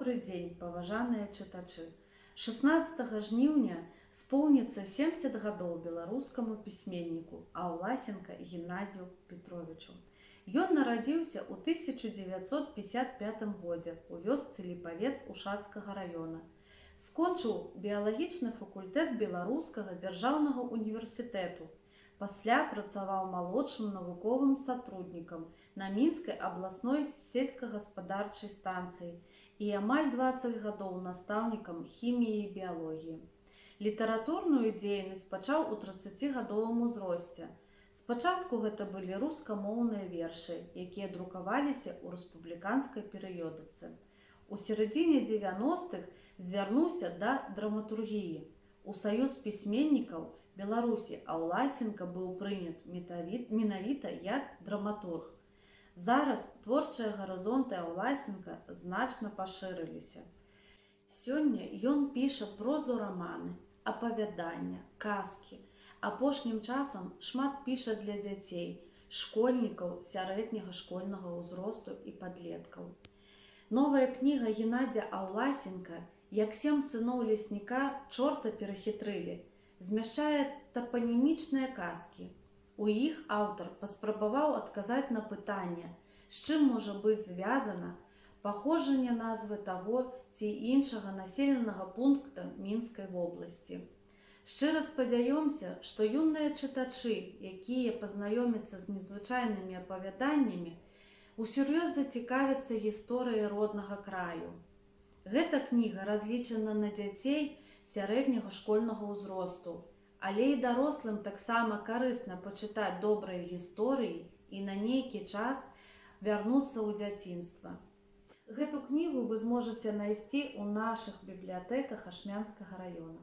Добрый дзень, паважаныя чытачы. 16 жніўня споўніцца 70 гадоў беларускаму пісьменніку Аўласенка Геннадзію Петровичу. Ён нарадзіўся ў 1955 годзе ў вёсцы Ліпавец Ушацкага раёна. Скончыў біялагічны факультэт Беларускага дзяржаўнага універсітэту. Пасля працаваў малодшым навуковым сотруднікам на Мінскай абласной сельскагаспадарчай станцыі і амаль 20 гадоў настаўнікам хіміі і біялогіі. Літаратурную дзейнасць пачаў у 30гадовым узросце. Спачатку гэта былі рускамоўныя вершы, якія друкаваліся ў рэспубліканскай перыёдыцы. У сярэдзіне 90-х звярнуўся да драматургіі. У саюз пісьменнікаў Беларусі Аўласенка быў прынят менавіта як драматург. Зараз творчыя гарызонты Аўласенка значна пашырыліся. Сёння ён піша прозу, раманы, апавядання, казкі. Апошнім часам шмат піша для дзяцей, школьнікаў сярэдняга школьнага ўзросту і падлеткаў. Новая кніга Геннадзя Аўласенка «Як 7 сыноў лесніка чорта перахітрылі» змяшчае тапанімічныя казкі. У іх аўтар паспрабаваў адказаць на пытанне, з чым можа быць звязана паходжанне назвы таго ці іншага населенага пункта Мінскай вобласці. Шчыра спадзяёмся, што юныя чытачы, якія пазнаёмяцца з незвычайнымі апавяданнямі, усур'ёз зацікавяцца гісторыяй роднага краю. Гэта кніга разлічана на дзяцей сярэдняга школьнага ўзросту, але і дарослым таксама карысна пачытаць добрыя гісторыі і на нейкі час вярнуцца ў дзяцінства. Гэту кнігу вы зможаце знайсці ў нашых бібліятэках Ашмянскага раёна.